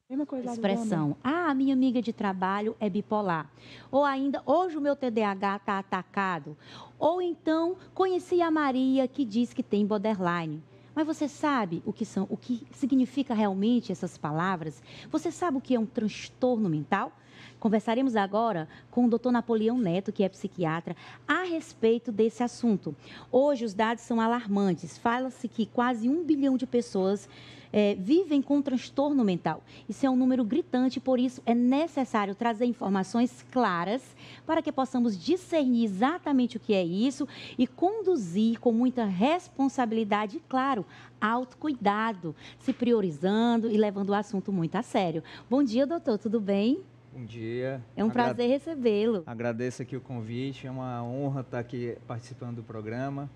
Mesma coisa lá do Expressão: ah, minha amiga de trabalho é bipolar. Ou ainda, hoje o meu TDAH está atacado. Ou então, conheci a Maria que diz que tem borderline. Mas você sabe o que significa realmente essas palavras? Você sabe o que é um transtorno mental? Conversaremos agora com o Dr. Napoleão Neto, que é psiquiatra, a respeito desse assunto. Hoje os dados são alarmantes. Fala-se que quase 1 bilhão de pessoas vivem com transtorno mental. Isso é um número gritante, por isso é necessário trazer informações claras para que possamos discernir exatamente o que é isso e conduzir com muita responsabilidade e, claro, autocuidado, se priorizando e levando o assunto muito a sério. Bom dia, doutor, tudo bem? Bom dia. É um prazer recebê-lo. Agradeço aqui o convite, é uma honra estar aqui participando do programa.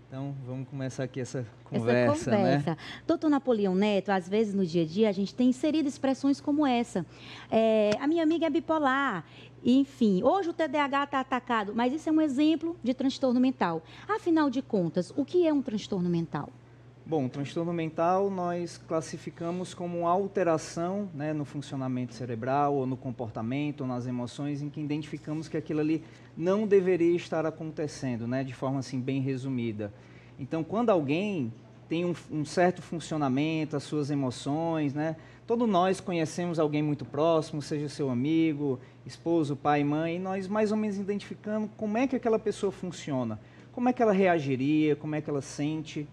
Então, vamos começar aqui essa conversa, né? Doutor Napoleão Neto, às vezes no dia a dia a gente tem inserido expressões como essa. A minha amiga é bipolar, enfim, hoje o TDAH está atacado, mas isso é um exemplo de transtorno mental. Afinal de contas, o que é um transtorno mental? Bom, o transtorno mental nós classificamos como uma alteração, né, no funcionamento cerebral, ou no comportamento, ou nas emoções, em que identificamos que aquilo ali não deveria estar acontecendo, né, de forma assim bem resumida. Então, quando alguém tem um certo funcionamento, as suas emoções, né, todos nós conhecemos alguém muito próximo, seja seu amigo, esposo, pai, mãe, e nós mais ou menos identificamos como é que aquela pessoa funciona, como é que ela reagiria, como é que ela sente.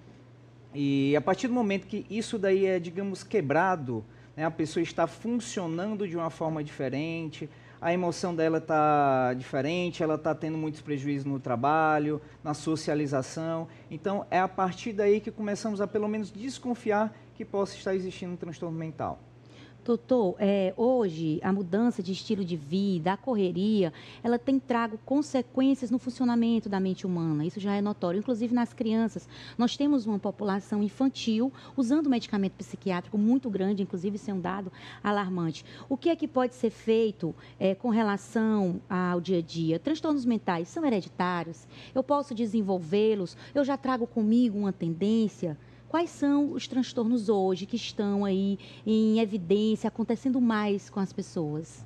E a partir do momento que isso daí é, digamos, quebrado, né, a pessoa está funcionando de uma forma diferente, a emoção dela está diferente, ela está tendo muitos prejuízos no trabalho, na socialização. Então, é a partir daí que começamos a, pelo menos, desconfiar que possa estar existindo um transtorno mental. Doutor, hoje a mudança de estilo de vida, a correria, ela tem trago consequências no funcionamento da mente humana. Isso já é notório, inclusive nas crianças. Nós temos uma população infantil usando medicamento psiquiátrico muito grande, inclusive isso é um dado alarmante. O que é que pode ser feito com relação ao dia a dia? Transtornos mentais são hereditários? Eu posso desenvolvê-los? Eu já trago comigo uma tendência? Quais são os transtornos hoje que estão aí em evidência, acontecendo mais com as pessoas?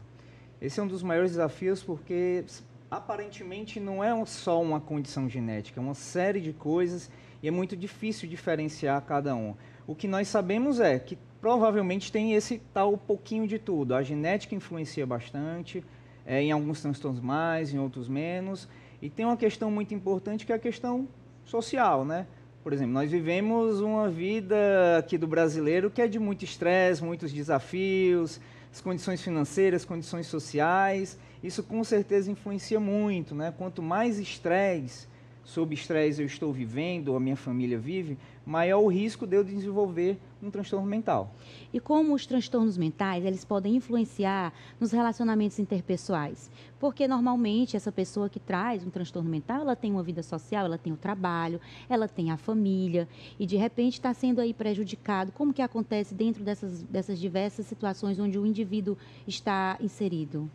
Esse é um dos maiores desafios porque aparentemente não é só uma condição genética, é uma série de coisas e é muito difícil diferenciar cada um. O que nós sabemos é que provavelmente tem esse tal pouquinho de tudo. A genética influencia bastante, em alguns transtornos mais, em outros menos. E tem uma questão muito importante que é a questão social, né? Por exemplo, nós vivemos uma vida aqui do brasileiro que é de muito estresse, muitos desafios, as condições financeiras, condições sociais, isso com certeza influencia muito, né? Quanto mais estresse, sob estresse eu estou vivendo, ou a minha família vive, maior o risco de eu desenvolver um transtorno mental. E como os transtornos mentais, eles podem influenciar nos relacionamentos interpessoais? Porque normalmente essa pessoa que traz um transtorno mental, ela tem uma vida social, ela tem o trabalho, ela tem a família e de repente está sendo aí prejudicado. Como que acontece dentro dessas diversas situações onde o indivíduo está inserido?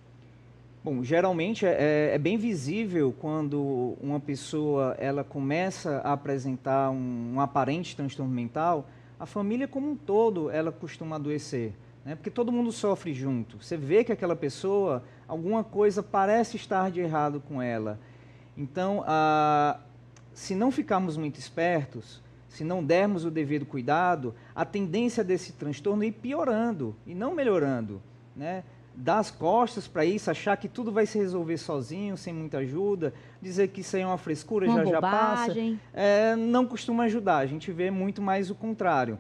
Bom, geralmente é bem visível quando uma pessoa ela começa a apresentar um aparente transtorno mental, a família como um todo ela costuma adoecer, né? Porque todo mundo sofre junto. Você vê que aquela pessoa, alguma coisa parece estar de errado com ela. Então, se não ficarmos muito espertos, se não dermos o devido cuidado, a tendência desse transtorno é ir piorando e não melhorando, né? Dar as costas para isso, achar que tudo vai se resolver sozinho, sem muita ajuda, dizer que isso aí é uma frescura, já passa, não costuma ajudar, a gente vê muito mais o contrário.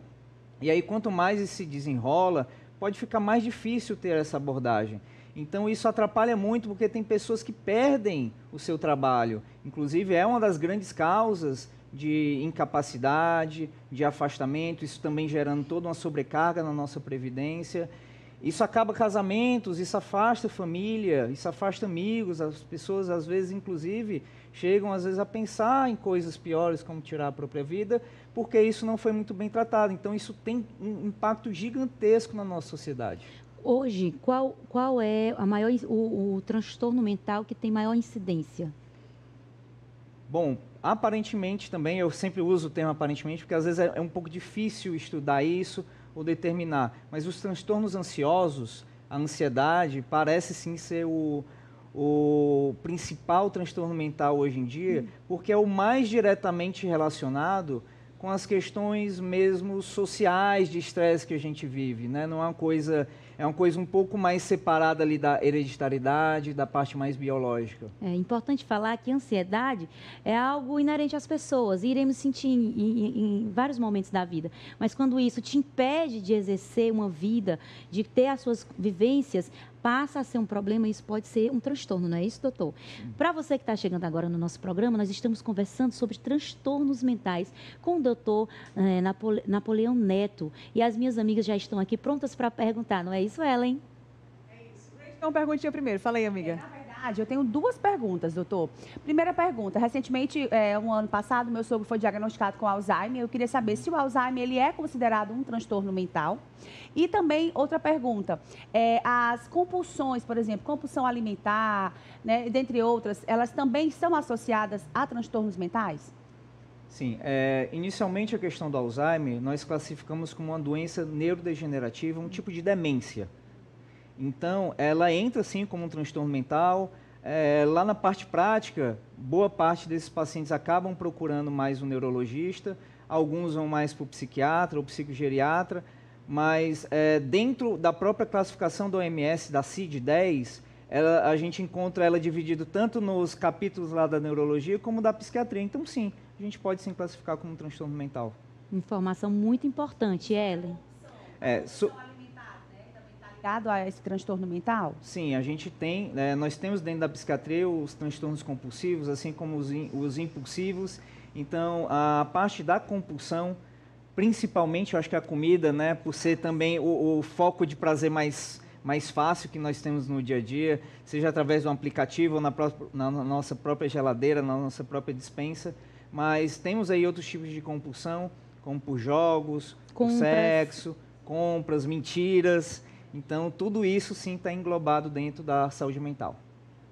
E aí quanto mais isso se desenrola, pode ficar mais difícil ter essa abordagem. Então isso atrapalha muito porque tem pessoas que perdem o seu trabalho, inclusive é uma das grandes causas de incapacidade, de afastamento, isso também gerando toda uma sobrecarga na nossa previdência. Isso acaba casamentos, isso afasta família, isso afasta amigos, as pessoas às vezes inclusive chegam às vezes a pensar em coisas piores como tirar a própria vida, porque isso não foi muito bem tratado. Então isso tem um impacto gigantesco na nossa sociedade. Hoje, qual é o transtorno mental que tem maior incidência? Bom, aparentemente também, eu sempre uso o termo aparentemente, porque às vezes é um pouco difícil estudar isso, ou determinar. Mas os transtornos ansiosos, a ansiedade, parece sim ser o principal transtorno mental hoje em dia, porque é o mais diretamente relacionado com as questões mesmo sociais de estresse que a gente vive, né? Não é uma coisa, é uma coisa um pouco mais separada ali da hereditariedade, da parte mais biológica. É importante falar que a ansiedade é algo inerente às pessoas, e iremos sentir em vários momentos da vida. Mas quando isso te impede de exercer uma vida, de ter as suas vivências, passa a ser um problema e isso pode ser um transtorno, não é isso, doutor? Para você que está chegando agora no nosso programa, nós estamos conversando sobre transtornos mentais com o doutor Napoleão Neto. E as minhas amigas já estão aqui prontas para perguntar, não é isso, Ellen? É isso. Então, uma perguntinha primeiro. Fala aí, amiga. Eu tenho duas perguntas, doutor. Primeira pergunta, recentemente, um ano passado, meu sogro foi diagnosticado com Alzheimer. Eu queria saber se o Alzheimer ele é considerado um transtorno mental. E também, outra pergunta, as compulsões, por exemplo, compulsão alimentar, né, dentre outras, elas também são associadas a transtornos mentais? Sim, inicialmente a questão do Alzheimer, nós classificamos como uma doença neurodegenerativa, um tipo de demência. Então, ela entra sim como um transtorno mental. Lá na parte prática, boa parte desses pacientes acabam procurando mais um neurologista, alguns vão mais para o psiquiatra ou psicogeriatra, mas dentro da própria classificação da OMS, da CID-10, a gente encontra ela dividida tanto nos capítulos lá da neurologia como da psiquiatria. Então, sim, a gente pode sim classificar como um transtorno mental. Informação muito importante, Ellen. Ligado a esse transtorno mental? Sim, a gente tem, nós temos dentro da psiquiatria os transtornos compulsivos, assim como os impulsivos. Então, a parte da compulsão, principalmente, eu acho que a comida, né, por ser também o foco de prazer mais fácil que nós temos no dia a dia, seja através de um aplicativo ou na nossa própria geladeira, na nossa própria despensa. Mas temos aí outros tipos de compulsão, como por jogos, por sexo, compras, mentiras. Então, tudo isso, sim, está englobado dentro da saúde mental.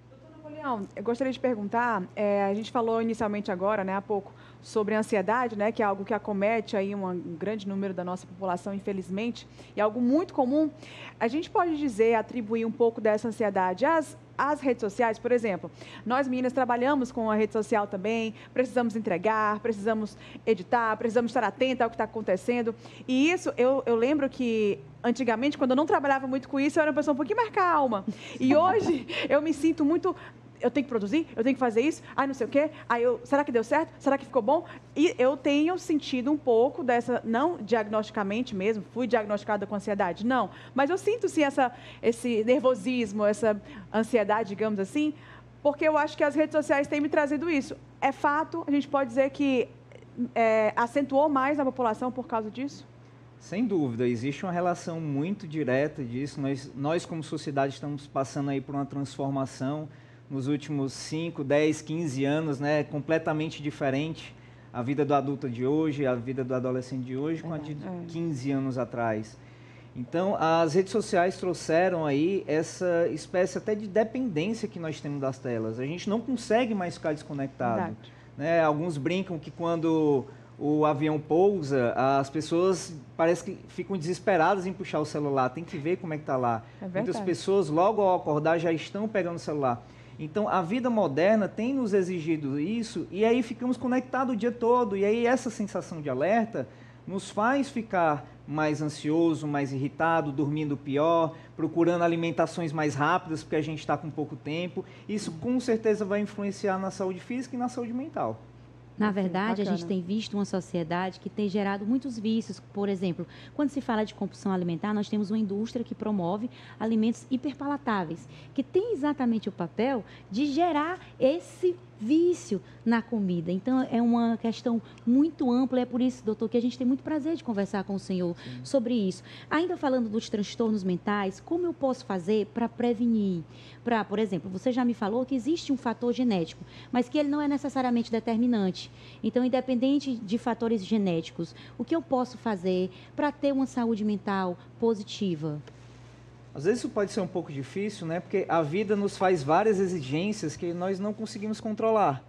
Doutor Napoleão, eu gostaria de perguntar, a gente falou inicialmente agora, né, há pouco, sobre a ansiedade, né, que é algo que acomete aí um grande número da nossa população, infelizmente, e algo muito comum. A gente pode dizer, atribuir um pouco dessa ansiedade às redes sociais, por exemplo. Nós, meninas, trabalhamos com a rede social também, precisamos entregar, precisamos editar, precisamos estar atenta ao que está acontecendo. E isso, eu lembro que, antigamente, quando eu não trabalhava muito com isso, eu era uma pessoa um pouquinho mais calma. E hoje, eu me sinto muito... Eu tenho que produzir, eu tenho que fazer isso, não sei o quê, será que deu certo? Será que ficou bom? E eu tenho sentido um pouco dessa, não diagnosticamente mesmo, fui diagnosticada com ansiedade, não, mas eu sinto sim esse nervosismo, essa ansiedade, digamos assim, porque eu acho que as redes sociais têm me trazido isso. É fato, a gente pode dizer que acentuou mais na população por causa disso? Sem dúvida, existe uma relação muito direta disso. Nós como sociedade, estamos passando aí por uma transformação nos últimos 5, 10, 15 anos, né, completamente diferente a vida do adulto de hoje, a vida do adolescente de hoje, com a de 15 anos atrás. Então, as redes sociais trouxeram aí essa espécie até de dependência que nós temos das telas. A gente não consegue mais ficar desconectado. Né? Alguns brincam que quando o avião pousa, as pessoas parece que ficam desesperadas em puxar o celular, tem que ver como é que está lá. Muitas pessoas, logo ao acordar, já estão pegando o celular. Então, a vida moderna tem nos exigido isso, e aí ficamos conectados o dia todo, e aí essa sensação de alerta nos faz ficar mais ansioso, mais irritado, dormindo pior, procurando alimentações mais rápidas, porque a gente está com pouco tempo. Isso, com certeza, vai influenciar na saúde física e na saúde mental. Na verdade, a gente tem visto uma sociedade que tem gerado muitos vícios. Por exemplo, quando se fala de compulsão alimentar, nós temos uma indústria que promove alimentos hiperpalatáveis, que tem exatamente o papel de gerar esse vício na comida. Então, é uma questão muito ampla, é por isso, doutor, que a gente tem muito prazer de conversar com o senhor sobre isso. Ainda falando dos transtornos mentais, como eu posso fazer para prevenir? Por exemplo, você já me falou que existe um fator genético, mas que ele não é necessariamente determinante. Então, independente de fatores genéticos, o que eu posso fazer para ter uma saúde mental positiva? Às vezes isso pode ser um pouco difícil, né? Porque a vida nos faz várias exigências que nós não conseguimos controlar.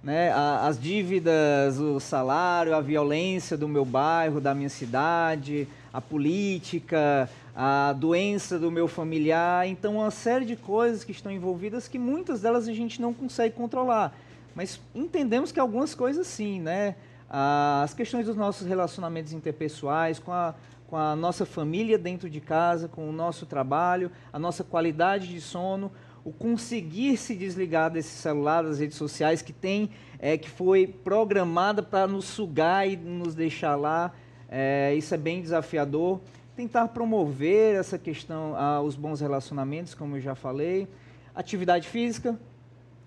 Né? As dívidas, o salário, a violência do meu bairro, da minha cidade, a política, a doença do meu familiar. Então, uma série de coisas que estão envolvidas que muitas delas a gente não consegue controlar. Mas entendemos que algumas coisas sim, né? As questões dos nossos relacionamentos interpessoais, com a nossa família dentro de casa, com o nosso trabalho, a nossa qualidade de sono, o conseguir se desligar desse celular, das redes sociais que foi programada para nos sugar e nos deixar lá. Isso é bem desafiador. Tentar promover essa questão, os bons relacionamentos, como eu já falei, atividade física,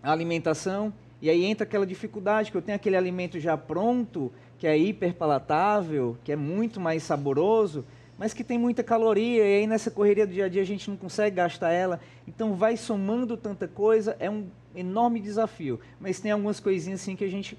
alimentação. E aí entra aquela dificuldade que eu tenho aquele alimento já pronto, que é hiperpalatável, que é muito mais saboroso, mas que tem muita caloria, e aí nessa correria do dia a dia a gente não consegue gastar ela. Então vai somando tanta coisa, é um enorme desafio. Mas tem algumas coisinhas assim que a gente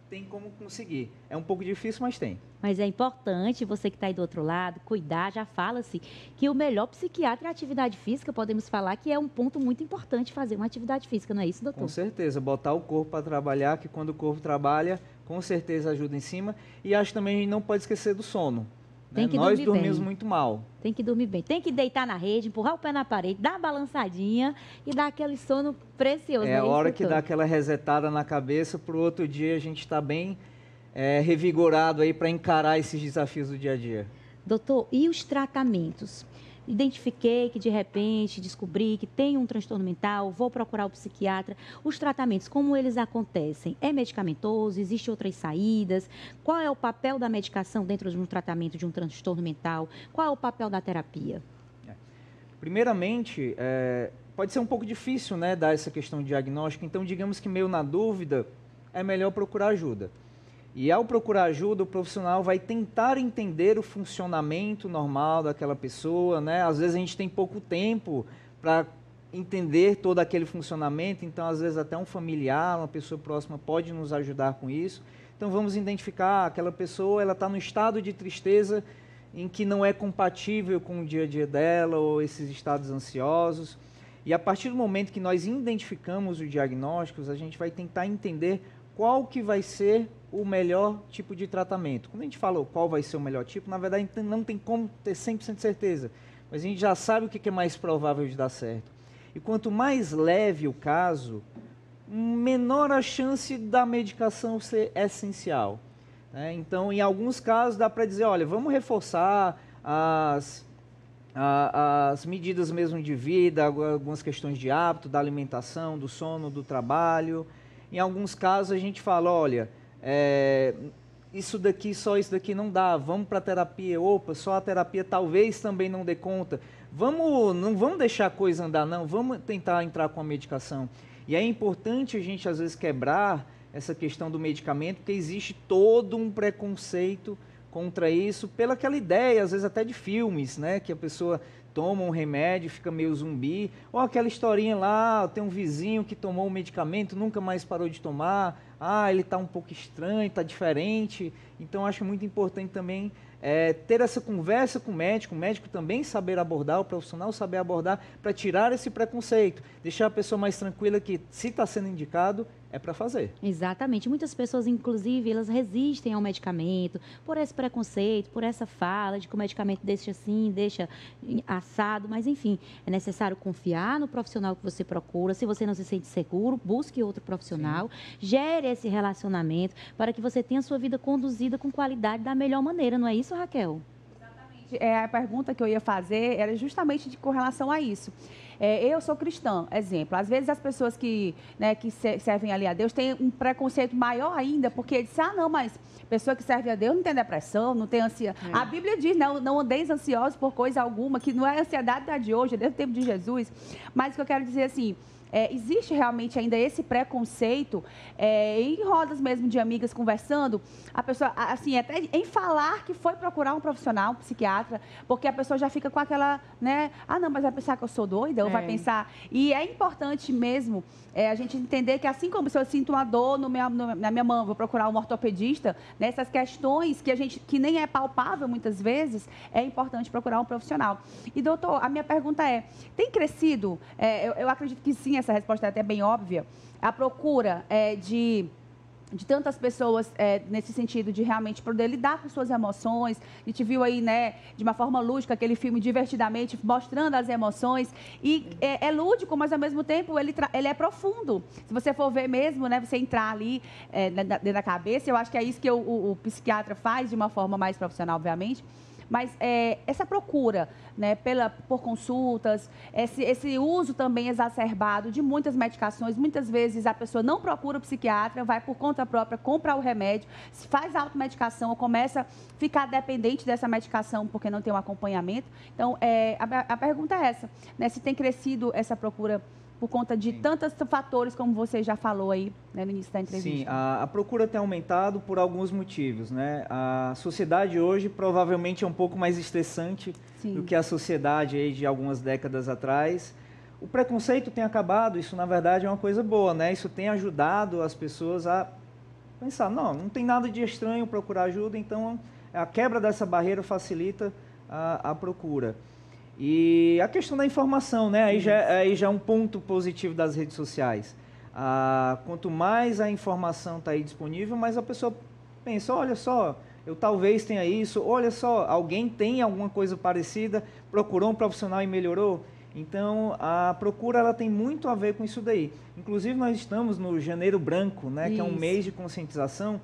tem como conseguir. É um pouco difícil, mas tem. Mas é importante, você que está aí do outro lado, cuidar, já fala-se que o melhor psiquiatra é a atividade física, podemos falar que é um ponto muito importante fazer uma atividade física, não é isso, doutor? Com certeza, botar o corpo para trabalhar, que quando o corpo trabalha, com certeza ajuda em cima. E acho também que a gente não pode esquecer do sono. Tem que Nós dormir dormimos bem. muito mal. Tem que dormir bem. Tem que deitar na rede, empurrar o pé na parede, dar uma balançadinha e dar aquele sono precioso. É a hora que dá aquela resetada na cabeça, para o outro dia a gente está bem revigorado aí para encarar esses desafios do dia a dia. Doutor, e os tratamentos? Identifiquei que de repente descobri que tem um transtorno mental, vou procurar o psiquiatra. Os tratamentos, como eles acontecem? É medicamentoso? Existem outras saídas? Qual é o papel da medicação dentro de um tratamento de um transtorno mental? Qual é o papel da terapia? Primeiramente, pode ser um pouco difícil, né, dar essa questão de diagnóstico. Então, digamos que meio na dúvida, é melhor procurar ajuda. E ao procurar ajuda, o profissional vai tentar entender o funcionamento normal daquela pessoa, né? Às vezes a gente tem pouco tempo para entender todo aquele funcionamento, então às vezes até um familiar, uma pessoa próxima pode nos ajudar com isso. Então vamos identificar aquela pessoa, ela está no estado de tristeza em que não é compatível com o dia a dia dela ou esses estados ansiosos. E a partir do momento que nós identificamos os diagnósticos, a gente vai tentar entender qual que vai ser o melhor tipo de tratamento. Quando a gente fala qual vai ser o melhor tipo, na verdade não tem como ter 100% de certeza, mas a gente já sabe o que é mais provável de dar certo. E quanto mais leve o caso, menor a chance da medicação ser essencial. Né? Então, em alguns casos, dá para dizer, olha, vamos reforçar as medidas mesmo de vida, algumas questões de hábito, da alimentação, do sono, do trabalho. Em alguns casos a gente fala, olha, só isso daqui não dá, vamos para a terapia, só a terapia talvez também não dê conta. Não vamos deixar a coisa andar não, vamos tentar entrar com a medicação. E é importante a gente às vezes quebrar essa questão do medicamento, porque existe todo um preconceito contra isso, pela aquela ideia, às vezes até de filmes, né, que a pessoa toma um remédio, fica meio zumbi, ou aquela historinha lá, tem um vizinho que tomou um medicamento, nunca mais parou de tomar, ele está um pouco estranho, está diferente. Então, acho muito importante também ter essa conversa com o médico também saber abordar, o profissional saber abordar, para tirar esse preconceito, deixar a pessoa mais tranquila que, se está sendo indicado, é para fazer. Exatamente. Muitas pessoas, inclusive, elas resistem ao medicamento por esse preconceito, por essa fala de que o medicamento deixa assim, deixa assado, mas enfim, é necessário confiar no profissional que você procura. Se você não se sente seguro, busque outro profissional, gere esse relacionamento para que você tenha a sua vida conduzida com qualidade da melhor maneira, não é isso, Raquel? A pergunta que eu ia fazer era justamente com relação a isso. Eu sou cristã, exemplo. Às vezes as pessoas que servem ali a Deus têm um preconceito maior ainda, porque dizem, não, mas pessoa que serve a Deus não tem depressão, não tem ansiedade. A Bíblia diz, não andeis ansiosos por coisa alguma, que não é ansiedade da de hoje, é desde o tempo de Jesus. Mas o que eu quero dizer assim, existe realmente ainda esse preconceito em rodas mesmo de amigas conversando, a pessoa, assim, até em falar que foi procurar um profissional, um psiquiatra, porque a pessoa já fica com aquela, né, não, mas vai pensar que eu sou doida, ou vai pensar, e é importante mesmo a gente entender que assim como se eu sinto uma dor na minha mão, vou procurar um ortopedista, nessas questões que nem é palpável muitas vezes, é importante procurar um profissional. E doutor, a minha pergunta tem crescido, eu acredito que sim, essa resposta é até bem óbvia, a procura de de tantas pessoas nesse sentido de realmente poder lidar com suas emoções. A gente viu aí, né, de uma forma lúdica, aquele filme Divertidamente, mostrando as emoções. E é lúdico, mas ao mesmo tempo ele é profundo. Se você for ver mesmo, né, você entrar ali dentro da cabeça, eu acho que é isso que o psiquiatra faz de uma forma mais profissional, obviamente. Mas essa procura, né, por consultas, esse uso também exacerbado de muitas medicações, muitas vezes a pessoa não procura o psiquiatra, vai por conta própria comprar o remédio, faz automedicação ou começa a ficar dependente dessa medicação porque não tem um acompanhamento. Então, a pergunta é essa, né, se tem crescido essa procura por conta de tantos fatores, como você já falou aí, né, no início da entrevista. Sim, a procura tem aumentado por alguns motivos, né? A sociedade hoje provavelmente é um pouco mais estressante do que a sociedade aí de algumas décadas atrás. O preconceito tem acabado, isso na verdade é uma coisa boa, né? Isso tem ajudado as pessoas a pensar, não tem nada de estranho procurar ajuda, então a quebra dessa barreira facilita a procura. E a questão da informação, né? Aí já é um ponto positivo das redes sociais. Quanto mais a informação está aí disponível, mais a pessoa pensa, olha só, eu talvez tenha isso, olha só, alguém tem alguma coisa parecida, procurou um profissional e melhorou. Então, a procura ela tem muito a ver com isso daí. Inclusive, nós estamos no Janeiro Branco, né? Que é um mês de conscientização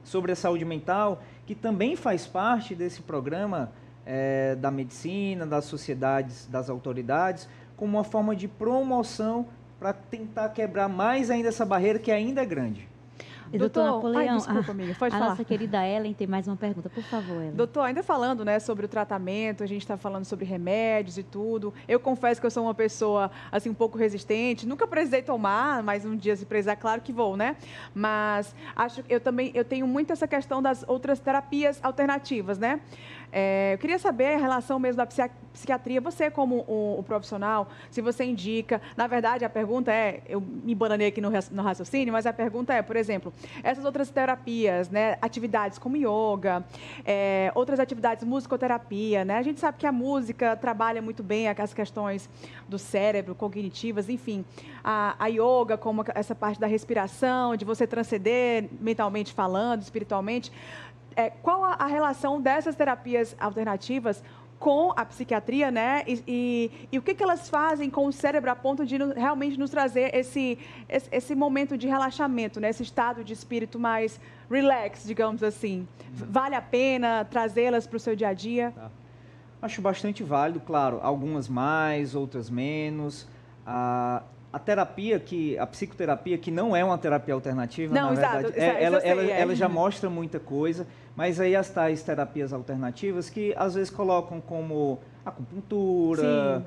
sobre a saúde mental, que também faz parte desse programa da medicina, das sociedades, das autoridades, como uma forma de promoção para tentar quebrar mais ainda essa barreira que ainda é grande. Doutor Napoleão, desculpa, amiga, pode falar. Nossa querida Ellen tem mais uma pergunta, por favor, Ellen. Doutor, ainda falando, né, sobre o tratamento, a gente está falando sobre remédios e tudo. Eu confesso que eu sou uma pessoa, assim, um pouco resistente. Nunca precisei tomar, mas um dia se precisar, claro que vou, né? Mas acho que eu tenho muito essa questão das outras terapias alternativas, né? Eu queria saber a relação mesmo da psiquiatria. Você, como o profissional, se você indica... Na verdade, a pergunta eu me bananei aqui no raciocínio, mas a pergunta por exemplo, essas outras terapias, né, atividades como yoga, outras atividades, musicoterapia, né? A gente sabe que a música trabalha muito bem as questões do cérebro, cognitivas, enfim. A yoga, como essa parte da respiração, de você transcender mentalmente falando, espiritualmente... qual a relação dessas terapias alternativas com a psiquiatria, né? E o que elas fazem com o cérebro a ponto de realmente nos trazer esse momento de relaxamento, né? Esse estado de espírito mais relax, digamos assim. Vale a pena trazê-las para o seu dia a dia? Tá. Acho bastante válido, claro. Algumas mais, outras menos. A psicoterapia, que não é uma terapia alternativa, na verdade, ela já mostra muita coisa, mas aí as tais terapias alternativas que às vezes colocam como acupuntura,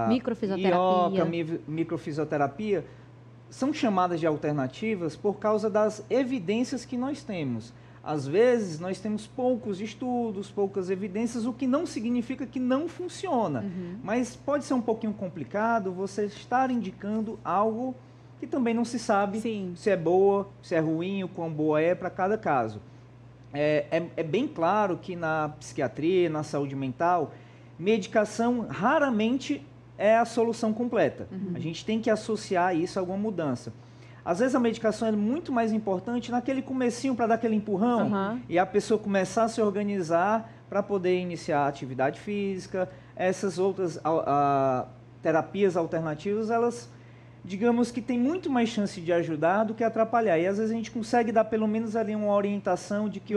microfisioterapia. Microfisioterapia, são chamadas de alternativas por causa das evidências que nós temos. Às vezes, nós temos poucos estudos, poucas evidências, o que não significa que não funciona. Mas pode ser um pouquinho complicado você estar indicando algo que também não se sabe se é boa, se é ruim, o quão boa é para cada caso. É bem claro que na psiquiatria, na saúde mental, medicação raramente é a solução completa. A gente tem que associar isso a alguma mudança. Às vezes a medicação é muito mais importante naquele comecinho para dar aquele empurrão e a pessoa começar a se organizar para poder iniciar a atividade física. Essas outras terapias alternativas, elas, digamos que tem muito mais chance de ajudar do que atrapalhar. E às vezes a gente consegue dar pelo menos ali uma orientação de que,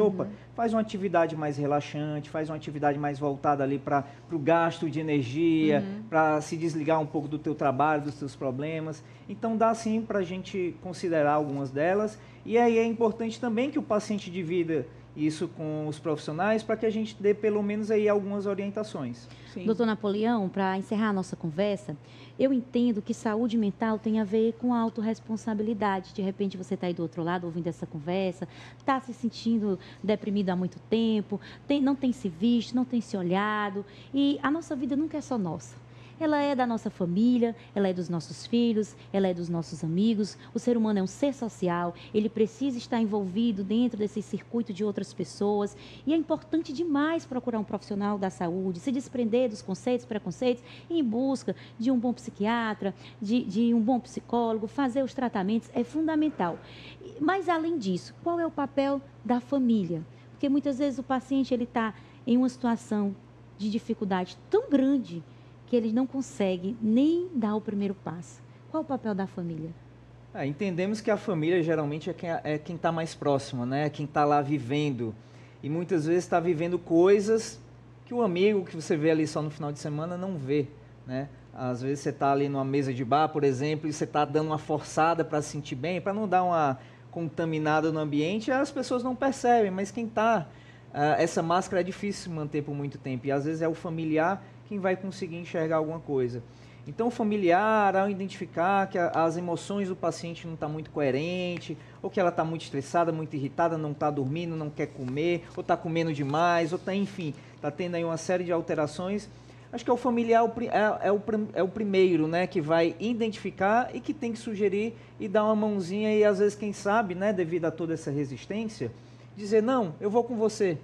faz uma atividade mais relaxante, faz uma atividade mais voltada ali para o gasto de energia, para se desligar um pouco do teu trabalho, dos teus problemas. Então dá sim para a gente considerar algumas delas. E aí é importante também que o paciente divida isso com os profissionais para que a gente dê pelo menos aí algumas orientações. Sim. Doutor Napoleão, para encerrar a nossa conversa, eu entendo que saúde mental tem a ver com a autorresponsabilidade. De repente você está aí do outro lado ouvindo essa conversa, está se sentindo deprimido há muito tempo, não tem se visto, não tem se olhado. E a nossa vida nunca é só nossa. ela é da nossa família, ela é dos nossos filhos, ela é dos nossos amigos. O ser humano é um ser social, ele precisa estar envolvido dentro desse circuito de outras pessoas. E é importante demais procurar um profissional da saúde, se desprender dos conceitos, preconceitos, ir em busca de um bom psiquiatra, de um bom psicólogo, fazer os tratamentos é fundamental. Mas, além disso, qual é o papel da família? Porque muitas vezes o paciente está em uma situação de dificuldade tão grande que ele não consegue nem dar o primeiro passo. Qual o papel da família? Entendemos que a família geralmente é quem está mais próximo, né? Quem está lá vivendo. E muitas vezes está vivendo coisas que o amigo que você vê ali só no final de semana não vê, né? Às vezes você está ali numa mesa de bar, por exemplo, e você está dando uma forçada para se sentir bem, para não dar uma contaminada no ambiente, as pessoas não percebem, mas quem está... essa máscara é difícil manter por muito tempo e às vezes é o familiar quem vai conseguir enxergar alguma coisa. Então o familiar, ao identificar que as emoções do paciente não estão muito coerentes, ou que ela está muito estressada, muito irritada, não está dormindo, não quer comer, ou está comendo demais, ou está, enfim, está tendo aí uma série de alterações, acho que o familiar é o primeiro, né, que vai identificar e que tem que sugerir e dar uma mãozinha e às vezes, quem sabe, né, devido a toda essa resistência, dizer, não, eu vou com você.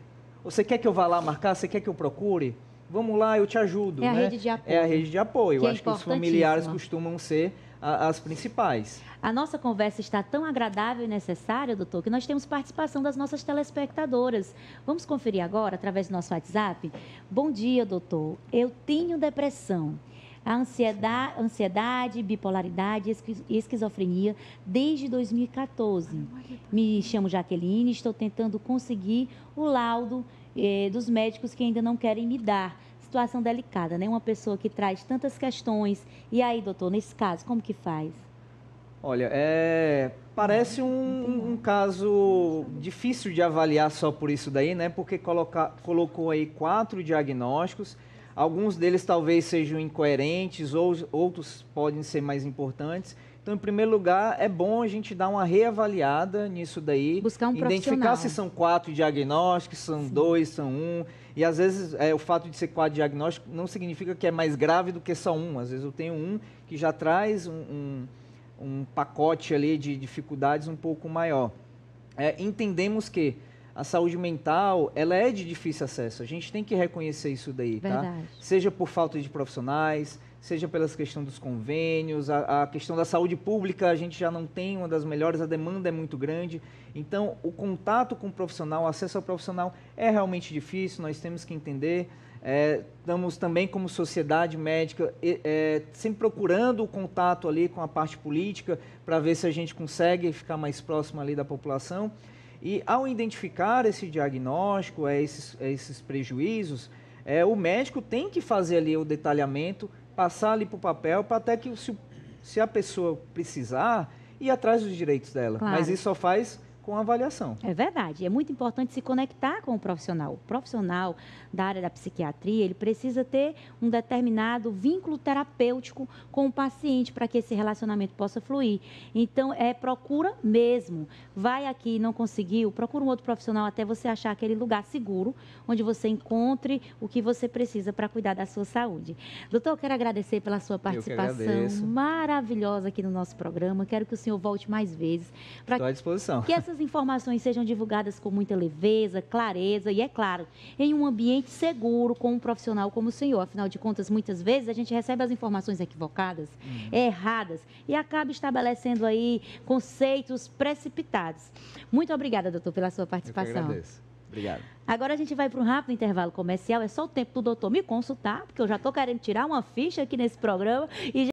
Você quer que eu vá lá marcar? Você quer que eu procure? Vamos lá, eu te ajudo. É a né? rede de apoio. É a rede de apoio. Que acho que os familiares costumam ser as principais. A nossa conversa está tão agradável e necessária, doutor, que nós temos participação das nossas telespectadoras. Vamos conferir agora, através do nosso WhatsApp? Bom dia, doutor. Eu tenho depressão. A ansiedade, bipolaridade e esquizofrenia desde 2014. Me chamo Jaqueline e estou tentando conseguir o laudo dos médicos que ainda não querem me dar. Situação delicada, né? Uma pessoa que traz tantas questões. E aí, doutor, nesse caso, como que faz? Olha, parece um caso difícil de avaliar só por isso daí, né? Porque colocou aí 4 diagnósticos. Alguns deles talvez sejam incoerentes, outros podem ser mais importantes. Então, em primeiro lugar, é bom a gente dar uma reavaliada nisso daí. Buscar um identificar profissional. se são 4 diagnósticos, são Sim. 2, são 1. E às vezes o fato de ser 4 diagnósticos não significa que é mais grave do que só um. Às vezes eu tenho um que já traz um pacote ali de dificuldades um pouco maior. Entendemos que a saúde mental, ela é de difícil acesso. A gente tem que reconhecer isso daí, Verdade. tá? Seja por falta de profissionais, seja pela questão dos convênios, a questão da saúde pública, a gente já não tem uma das melhores, a demanda é muito grande. Então, o contato com o profissional, o acesso ao profissional é realmente difícil, nós temos que entender. Estamos também, como sociedade médica, sempre procurando o contato ali com a parte política, para ver se a gente consegue ficar mais próximo ali da população. E ao identificar esse diagnóstico, esses prejuízos, o médico tem que fazer ali o detalhamento, passar ali para o papel, para até que se a pessoa precisar, ir atrás dos direitos dela. Claro. Mas isso só faz com avaliação. É verdade. É muito importante se conectar com o profissional. O profissional da área da psiquiatria, ele precisa ter um determinado vínculo terapêutico com o paciente para que esse relacionamento possa fluir. Então, procura mesmo. Vai aqui, não conseguiu, procura um outro profissional até você achar aquele lugar seguro, onde você encontre o que você precisa para cuidar da sua saúde. Doutor, eu quero agradecer pela sua participação maravilhosa aqui no nosso programa. Quero que o senhor volte mais vezes. Estou à disposição. Que essas informações sejam divulgadas com muita leveza, clareza e, é claro, em um ambiente seguro com um profissional como o senhor. Afinal de contas, muitas vezes a gente recebe as informações equivocadas, erradas, e acaba estabelecendo aí conceitos precipitados. Muito obrigada, doutor, pela sua participação. Eu que agradeço. Obrigado. Agora a gente vai para um rápido intervalo comercial. É só o tempo do doutor me consultar, porque eu já estou querendo tirar uma ficha aqui nesse programa e